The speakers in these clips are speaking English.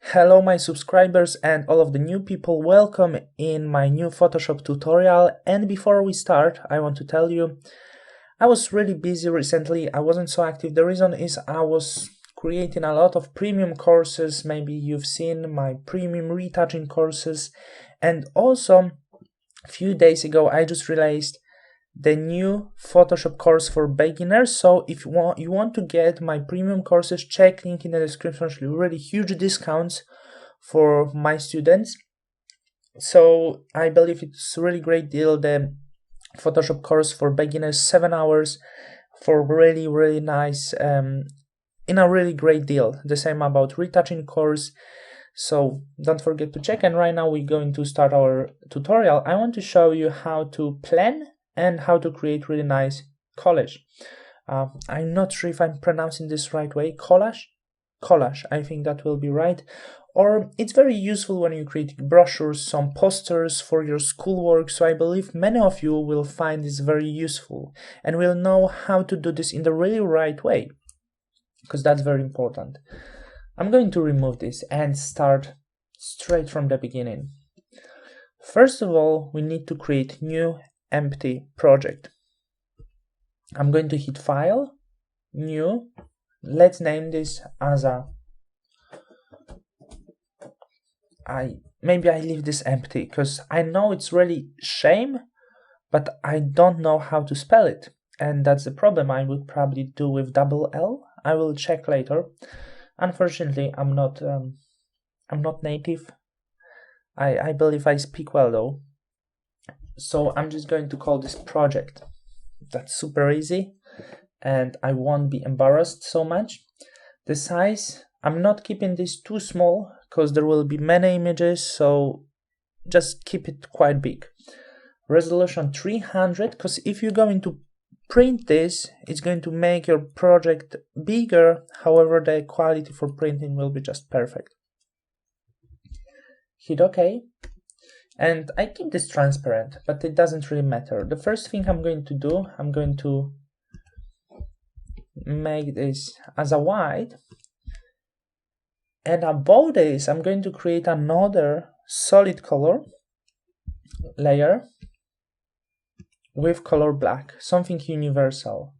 Hello my subscribers and all of the new people, welcome in my new Photoshop tutorial. And before we start, I want to tell you, I was really busy recently, I wasn't so active. The reason is I was creating a lot of premium courses. Maybe you've seen my premium retouching courses. And also, a few days ago, I just released the new Photoshop course for beginners. So if you want to get my premium courses, check link in the description. Really huge discounts for my students. So I believe it's a really great deal. The Photoshop course for beginners, 7 hours for really nice, in a really great deal. The same about retouching course. So don't forget to check. And right now we're going to start our tutorial. I want to show you how to plan and how to create really nice collage. I'm not sure if I'm pronouncing this right way. Collage, I think that will be right. Or it's very useful when you create brochures, some posters for your schoolwork. So I believe many of you will find this very useful and will know how to do this in the really right way, because that's very important. I'm going to remove this and start straight from the beginning. First of all, we need to create new empty project. I'm going to hit File, New. Let's name this as maybe I leave this empty because I know it's really shame, but I don't know how to spell it, and that's the problem. I would probably do with double L. I will check later. Unfortunately, I'm not native. I believe I speak well though. So I'm just going to call this project. That's super easy and I won't be embarrassed so much. The size, I'm not keeping this too small because there will be many images, so just keep it quite big. Resolution 300, because if you're going to print this, it's going to make your project bigger. However, the quality for printing will be just perfect. Hit OK. And I keep this transparent, but it doesn't really matter. The first thing I'm going to do, I'm going to make this as a white. And above this, I'm going to create another solid color layer with color black, something universal.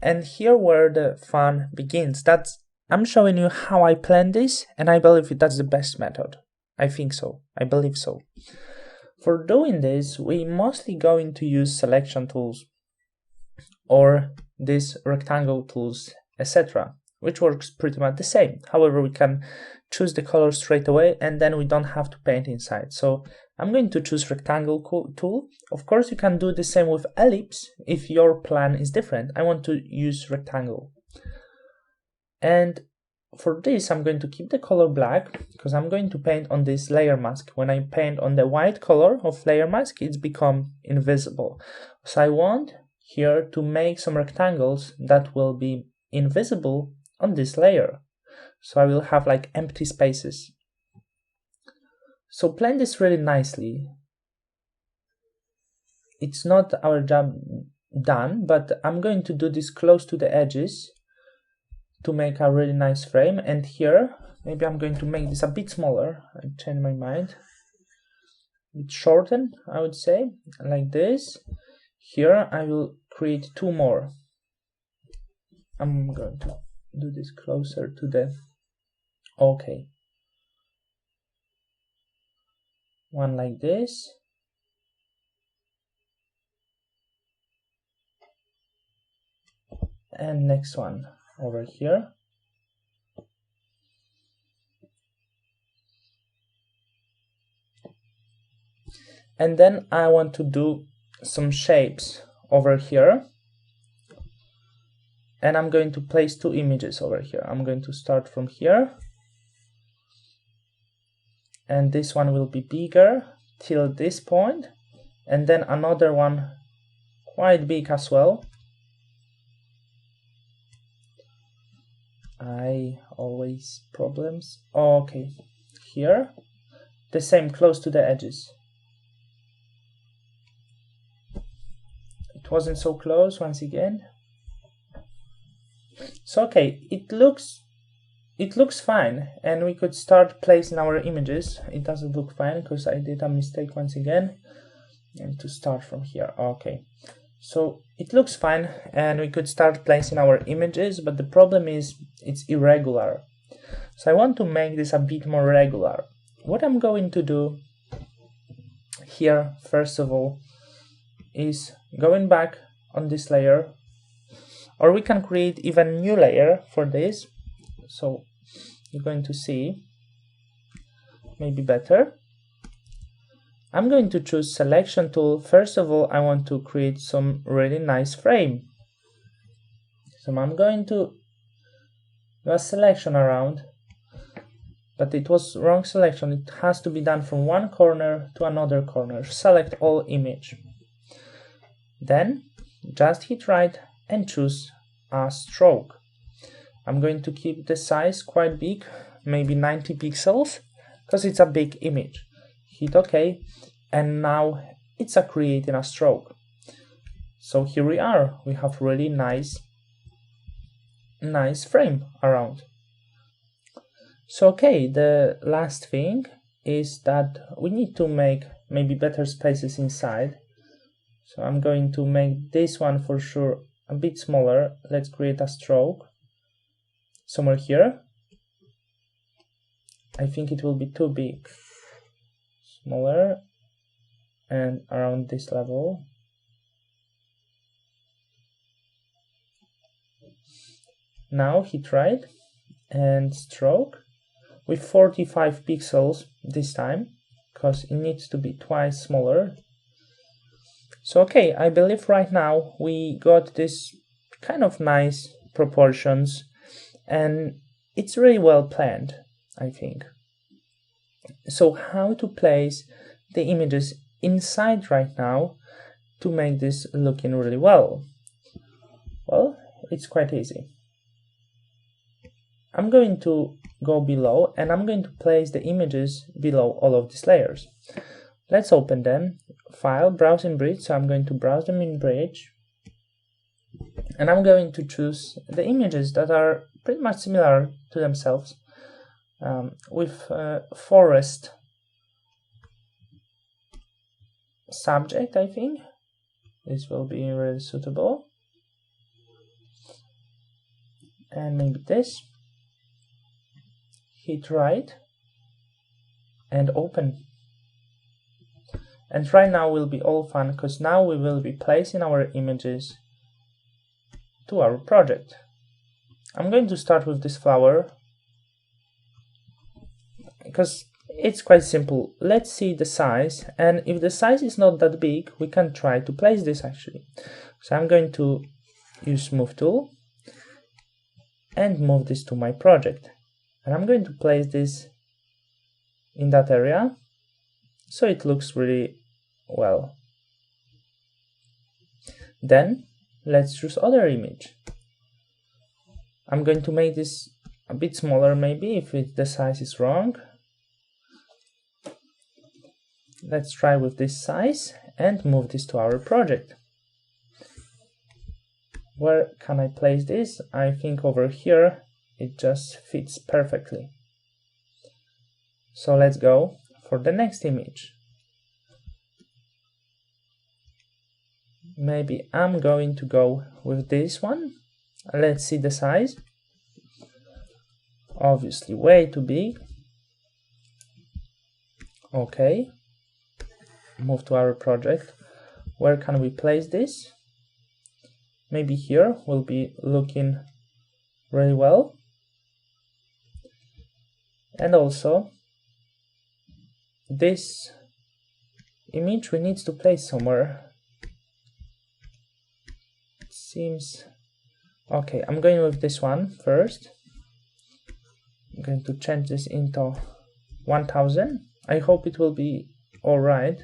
And here where the fun begins. I'm showing you how I plan this, and I believe that's the best method. I think so. I believe so. For doing this, we mostly going to use selection tools or these rectangle tools, etc., which works pretty much the same. However, we can choose the color straight away and then we don't have to paint inside. So I'm going to choose rectangle tool. Of course, you can do the same with ellipse if your plan is different. I want to use rectangle. And for this, I'm going to keep the color black because I'm going to paint on this layer mask. When I paint on the white color of layer mask, it's become invisible. So I want here to make some rectangles that will be invisible on this layer. So I will have like empty spaces. So plan this really nicely. It's not our job done, but I'm going to do this close to the edges to make a really nice frame. And here, maybe I'm going to make this a bit smaller. I changed my mind. It's shortened, I would say, like this. Here, I will create two more. I'm going to do this closer to the... Okay. One like this. And next one over here. And then I want to do some shapes over here. And I'm going to place two images over here. I'm going to start from here. And this one will be bigger till this point. And then another one quite big as well. I always problems. Okay, here. The same close to the edges. It wasn't so close once again. So okay, it looks it looks fine, and we could start placing our images. It doesn't look fine because I did a mistake once again. And to start from here, okay. So it looks fine, and we could start placing our images, but the problem is it's irregular. So I want to make this a bit more regular. What I'm going to do here, first of all, is going back on this layer, or we can create even a new layer for this. So you're going to see maybe better. I'm going to choose selection tool. First of all, I want to create some really nice frame. So I'm going to do a selection around, but it was wrong selection. It has to be done from one corner to another corner. Select all image. Then just hit right and choose a stroke. I'm going to keep the size quite big, maybe 90 pixels, because it's a big image. Hit OK, and now it's creating a stroke. So here we are. We have really nice frame around. So okay, the last thing is that we need to make maybe better spaces inside. So I'm going to make this one for sure a bit smaller. Let's create a stroke somewhere here. I think it will be too big. Smaller, and around this level. Now hit right and stroke with 45 pixels this time, because it needs to be twice smaller. So okay, I believe right now we got this kind of nice proportions, and it's really well planned, I think. So how to place the images inside right now to make this looking really well? Well, it's quite easy. I'm going to go below, and I'm going to place the images below all of these layers. Let's open them. File, browse in Bridge. So I'm going to browse them in Bridge, and I'm going to choose the images that are pretty much similar to themselves, with forest subject. I think this will be really suitable, and maybe this. Hit right and open. And right now will be all fun, because now we will be placing our images to our project. I'm going to start with this flower because it's quite simple. Let's see the size, and if the size is not that big, we can try to place this actually. So I'm going to use Move tool and move this to my project. And I'm going to place this in that area so it looks really well. Then let's choose other image. I'm going to make this a bit smaller maybe if the size is wrong. Let's try with this size and move this to our project. Where can I place this? I think over here. It just fits perfectly. So let's go for the next image. Maybe I'm going to go with this one. Let's see the size. Obviously way too big. Okay. Move to our project. Where can we place this? Maybe here will be looking really well. And also this image we need to place somewhere. It seems okay. I'm going with this one first. I'm going to change this into 1000. I hope it will be all right.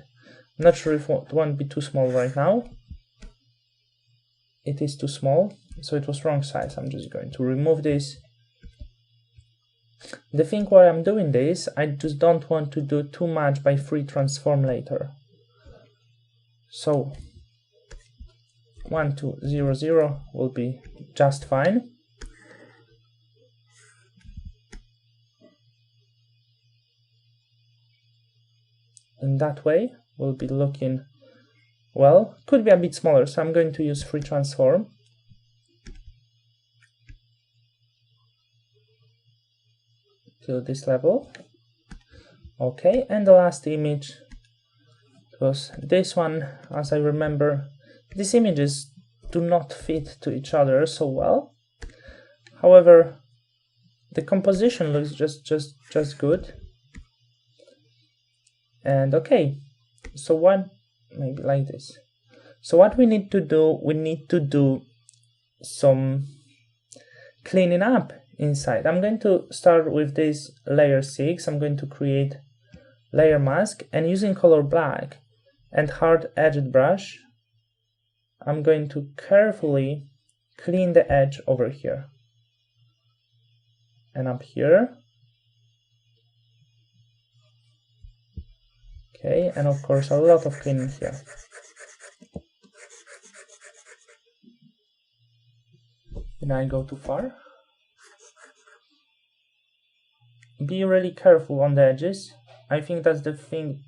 I'm not sure if it won't be too small right now. It is too small, so it was wrong size. I'm just going to remove this. The thing why I'm doing this, I just don't want to do too much by free transform later. So 1200 will be just fine. in that way will be looking well. Could be a bit smaller, so I'm going to use free transform. To this level. Okay, and the last image was this one. As I remember, these images do not fit to each other so well. However, the composition looks just good. And okay, so what, maybe like this. So what we need to do, some cleaning up inside. I'm going to start with this layer 6. I'm going to create layer mask, and using color black and hard edged brush, I'm going to carefully clean the edge over here and up here. Okay, and of course a lot of cleaning here. Did I go too far? Be really careful on the edges. I think that's the thing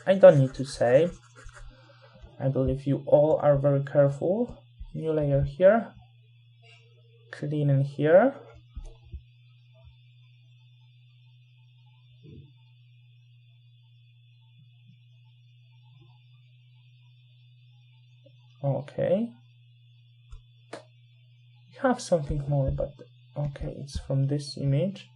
I don't need to say. I believe you all are very careful. New layer here. Clean in here. Okay. We have something more, but okay, it's from this image.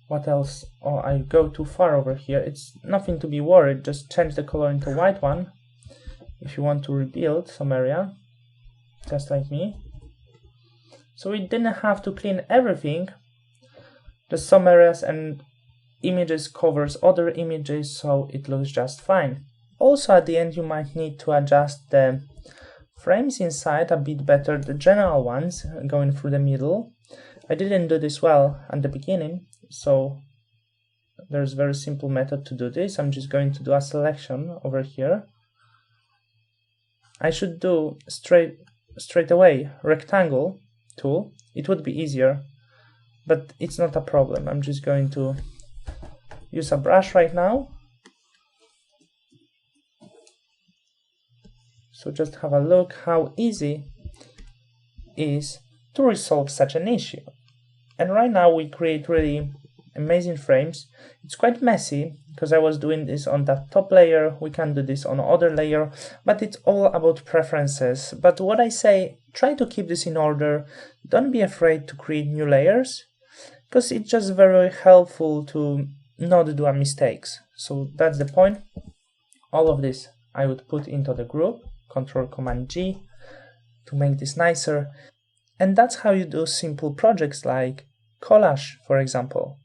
What else? Oh, I go too far over here. It's nothing to be worried. Just change the color into white one if you want to rebuild some area, just like me. So we didn't have to clean everything. Just some areas and images covers other images, so it looks just fine. Also at the end you might need to adjust the frames inside a bit better, the general ones going through the middle. I didn't do this well at the beginning, so there's a very simple method to do this. I'm just going to do a selection over here. I should do straight away rectangle tool. It would be easier, but it's not a problem. I'm just going to use a brush right now. So just have a look how easy it is to resolve such an issue. And right now we create really amazing frames. It's quite messy because I was doing this on that top layer. We can do this on other layer, but it's all about preferences. But what I say, try to keep this in order. Don't be afraid to create new layers, because it's just very helpful to not do mistakes. So that's the point. All of this I would put into the group, Ctrl+Command+G to make this nicer. And that's how you do simple projects like collage, for example.